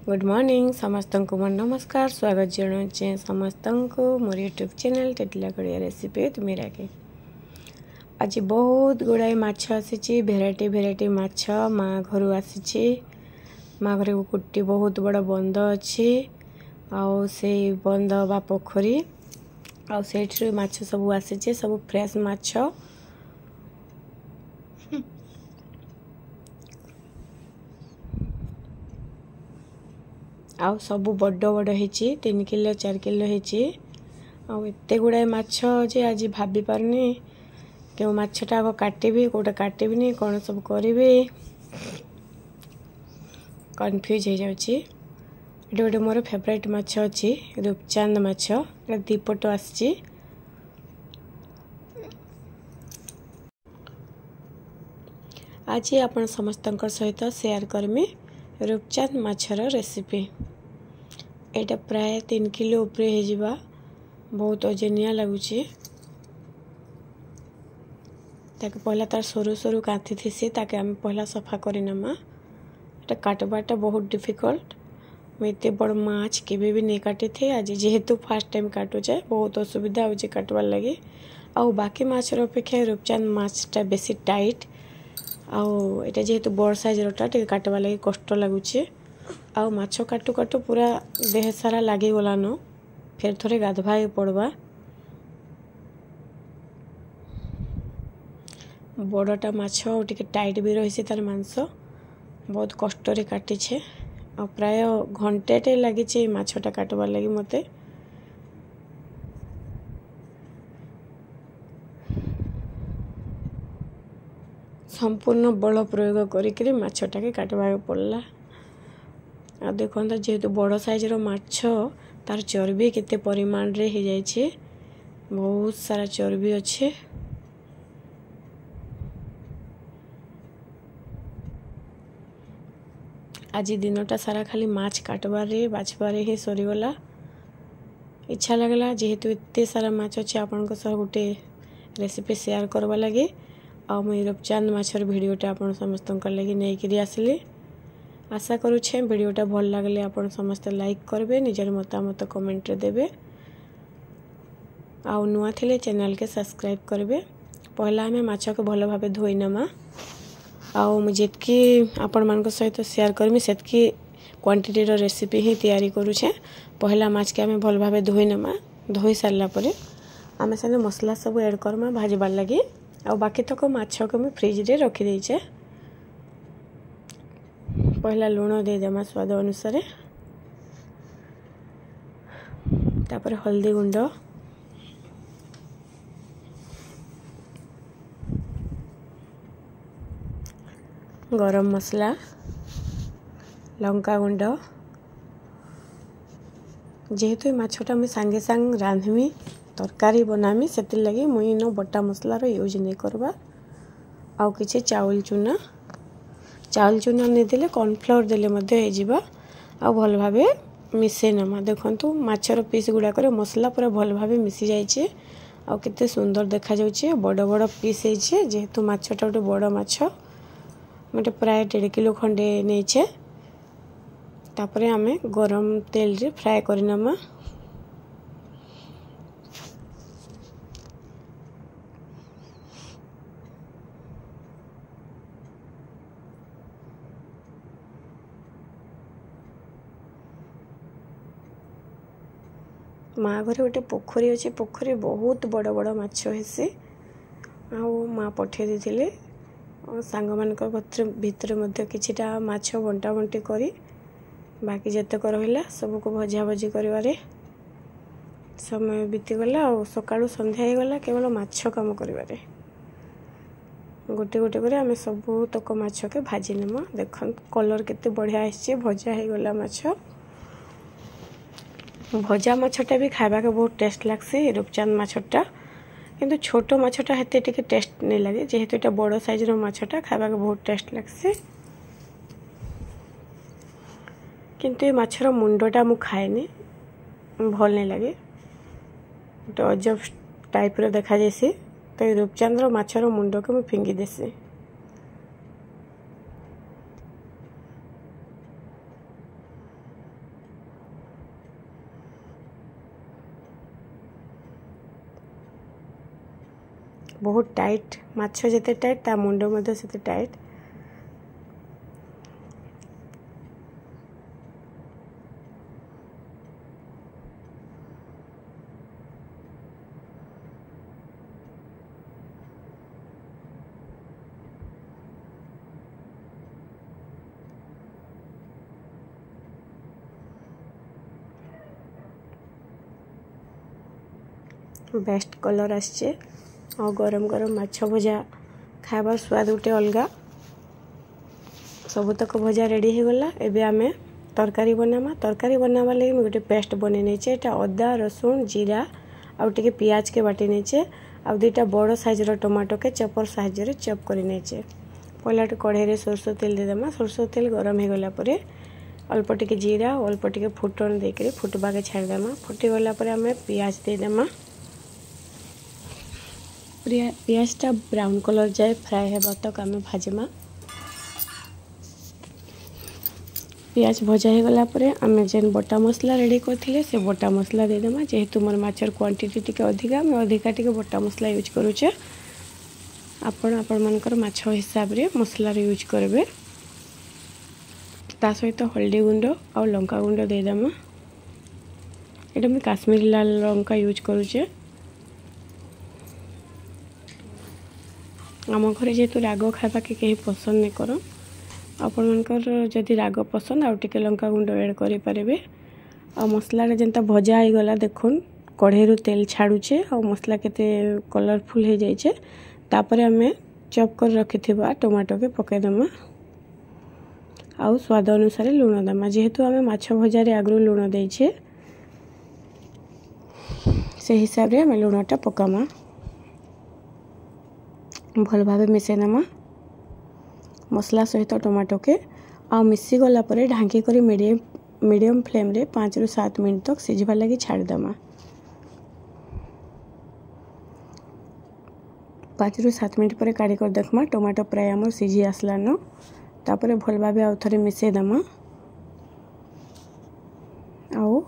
Good morning समस्त को मोर नमस्कार स्वागत जनाऊे समस्त को मोर यूट्यूब चैनल टेटला कड़िया रेसिपी मेरा के आज बहुत गुड़ाए माछ आसी भेराइटी भेराइटी माछ माँ घर आसी माँ घर गोटे बहुत बड़ बंद अच्छी से बंद बा पोखरी आठ माछ सब आसी सब फ्रेश माछ आउ सब बड़ बड़ होती 3 किलो 4 किलो होते गुड़ाए माछ जे आज भाभी पारनी क्यों माछटा आग काटबी कौटा काटबी कौन सब करी कन्फ्यूज हो जाऊँगी गोटे मोर फेवरेट माछ अच्छी रूपचांद माछ दीपट आसी आज आपण समस्त सहित शेयर करमी रूपचांद माछर रेसिपी एटा प्राय 3 किलो उपरे हो बहुत ओजनिया लगुच पहला तार सरू सरू कांथी थी ताके आम पहला सफा करनमा एटा काटबाटा बहुत डिफिकल्ट मुझे बड़ माछ केबे भी नहीं काटी थे आज जेहेतु फास्ट टाइम काटुचे बहुत असुविधा हो काटवार लगे आउ बाकी माछर अपेक्षा रूपचांद माछटा बेसी टाइट आउ एटा जेहेतु बड़ साइजरटा टे काटवा लगे कष्ट लगुच आउ माछ काटू काटू पूरा देह सारा लगी गलान फिर थोड़े गाधवा पड़वा बड़टा माछ टे टाइट भी रही तार मांस बहुत कष्ट काटी आ प्राय घंटे लगी माछटा काटवार लगी मते संपूर्ण बल प्रयोग करी माछटा के काटवा पड़ला आ देखो जेहेतु बड़ साइजर माछ तार चर्बी केते परिमाण रे हो जाइए बहुत सारा चर्बी अच्छे आज दिनटा सारा खाली माछ काटबारे बाछबारे ही सरीगला इच्छा लगला जेहेतु एते सारा माछ अच्छे आपण गोटे रेसिपी शेयर करवा लगे आ मुई रूपचांद माछर भिडियोटा आपण समस्त लगी नहीं आसली आशा करुछे भिडियोटा भल लगले आपण समस्त लाइक करबे निजर मतामत कमेंट रे देबे आउ नुआ थिले चैनल के सब्सक्राइब करबे पहला हमें माछ के भल भाबे धोई नमा आउ मु जेतकी आपण मान सहित शेयर करमी सेतकी क्वांटिटी रो रेसिपी ही तैयारी करुछे पहला माछ के हमें भल भाबे धोई नमा धोई सारला परे हमें से मसला सब ऐड करमा भाजबार लगी आ बाकी तक माछ को मैं फ्रिज रे रखी देछे पहला लूण दे देमा स्वाद अनुसार तापर हल्दी गुंड गरम मसला लंका गुंड जेहेतु माछटा मुझे सांगे सांग रांधमी तरकारी बनामी से लगी मुई नो बटा मसलार यूज नहीं करवा आउ किसी चाउल चूना नहीं देले कॉर्नफ्लोर देले हो आ भल भावे मिसे नमा देखंतु माछर पीस गुड़ाक मसला पूरा भल भावे मिसी जाइए आ केते सुंदर देखा जाउछे बड़ बड़ पीस है जेहेतु माछटा गोटे बड़ माछ मोटे प्राय 1.5 किलो खंडे नहीं तापरे आमे गरम तेल रे फ्राए करनमा माँ घर गोटे पोखरी अच्छे पोखरी बहुत बड़ बड़ माछ हेसी माँ पठे देते सांग मान भितर किछिटा माछ बंटा बंटी करी बाकी जतक रहा सबको भजा भजी कर समय बीतीगला और सकाळु संध्या गला केवल माछ काम करिवारे गोटे गोटे कर आम सब तक माछ के भाजी नेमा देख कलर केते बढ़िया आसी भजा हो गला माछ भजा माछटा भी खावा के बहुत टेस्ट लगसी रूपचांद माछटा किंतु छोट माछटा हेते टिके टेस्ट नहीं लगे जेहेतु एटा बड़ साइजर माछटा खावा के बहुत टेस्ट लगसी किंतु ये माछर मुंडटा मु खाएनी भल नहीं लगे गोटे अजब टाइप रो देखा जासी तो रूपचांद माछर मुंड के मु फिंगी देसी बहुत टाइट माछ जेते टाइट ता मुंड मध्य सेते टाइट बेस्ट कलर आसचे और गरम गरम माछ भजा खावा स्वाद उठे अलग सबुतक भजा रेडी हो गला। एबे आमे तरकारी बनामा लगे गोटे पेस्ट बने नेचे एटा अदा रसुन जीरा आउ टिके पियाज के बाटी नेचे आउ दुईटा बड़ साइज रो टमाटो के चपर साइज रे चॉप कर नेचे। पहला कढ़ाई रे सरसो तेल दे देमा सरसो तेल गरम हो गला परे अल्प टिके जीरा अल्प टिके फुटन देके फुटबा के छाड़ देमा फुटी गला परे आमे पियाज दे देमा पियाजटा ब्राउन कलर जाए फ्राए हेबा तक आमे भाजमा। पियाज भजा हो गला परे आमे जेन बटा मसला रेडी करथिले से बटा मसला दे देमा जेहेतु मोर माछर क्वांटिटी टिके अधिका मैं अधिका टिके बटा मसला यूज करूचे आपण मानकर माछ हिसाब रे मसला रे यूज करबे। ता सहित हल्दी गुंड और लंका गुंड दे देमा एटा मैं काश्मीरी लाल लंका यूज करूचे। आम घर जेहेतु राग खावा के कहीं पसंद नहीं करम आपण मानकर जदि राग पसंद आउ टिके लंका गुंड ऐड करि पारेबे। आ मसला रे जेंता भजा आई गला देखुन कढ़ाई रु तेल छाड़ुचे और मसला केते कलरफुल हो जाइछे तापरे हमें चॉप कर रखिथिबा टमाटो के पके दमा आउ स्वाद अनुसार लूण दमा जेहेतु हमें माछ भजा रे आगरु लूण देइछे से हिसाब रे हमें लूणटा पकामा भल भाव मिसे नमा मसला सहित टमाटो के आ मिसी गला परे ढांकी करी मीडियम फ्लेम रे 5 रु 7 मिनट तक सिझवा लगी छाड़ दमा 5 रु 7 मिनट पर काढ़ी कर देखमा टमाटो प्राय हमर सिझी आसला न तापरे भल भाव आउ थरे मिसे दमा आउ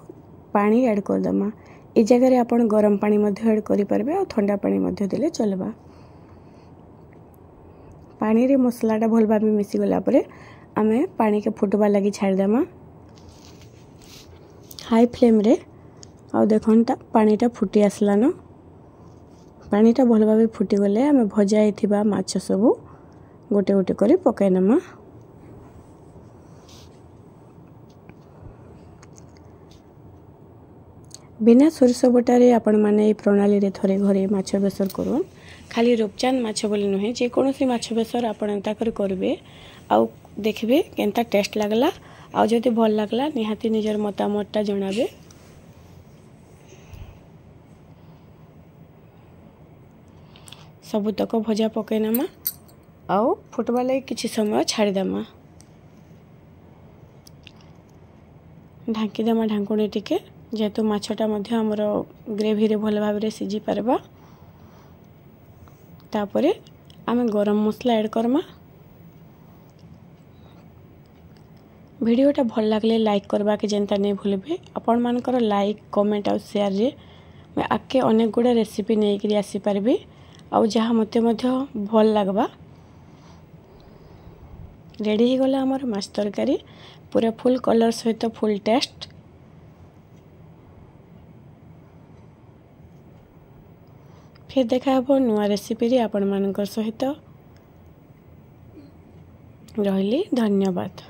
पानी ऐड कर दमा। ए जगह रे आपण गरम पानी मध्ये ऐड करि परबे आ ठंडा पानी मध्ये देले चलबा। पानी रे मसलाटा भल भाव मिसी गला परे आमे पानी के फुटबा लगी छाड़ देमा हाई फ्लेम रे आ देखंता पानीटा फुटी आसला न पानीटा भल भाव फुटी गले आमे भजा हिथिबा माछ सबु गोटे गोटे करी पकाई नमा। बिना सोरिष बटारे आपण माने प्रणाली रे थरे घरे माछ बेसर करूँ खाली रूपचांद माछ बोली नुहे जेकोसी माछ बेसर आपण एंता कर करबे आउ देखबे केंता टेस्ट लागला आउ जदि भल लागला निहाती निजर मतामतटा जणाबे। सबुतक भजा पके नमा आउ फुटबा लगी किछि समय छाड़ी देमा ढांकी देमा ढांकुणी टिके जेहेतु माछटा मध्य हमर ग्रेवी रे भल भाव रे सिझी परबा तापरे आमे गरम मसला ऐड करमा। वीडियोटा भल लागले लाइक करबा के जेंता नहीं भूलबे आपण मानकर लाइक कमेंट और शेयर रे मैं आके अनेक गुडा रेसिपी नहीं करी आसी परबी आ जहाँ मते मध्य भल लागबा। रेडी हो गला हमर माछ तरकारी पूरा फुल कलर सहित फुल टेस्ट। फिर देखा हबो नुआ रेसिपी रे आपण मानकर सहित रहिली धन्यवाद।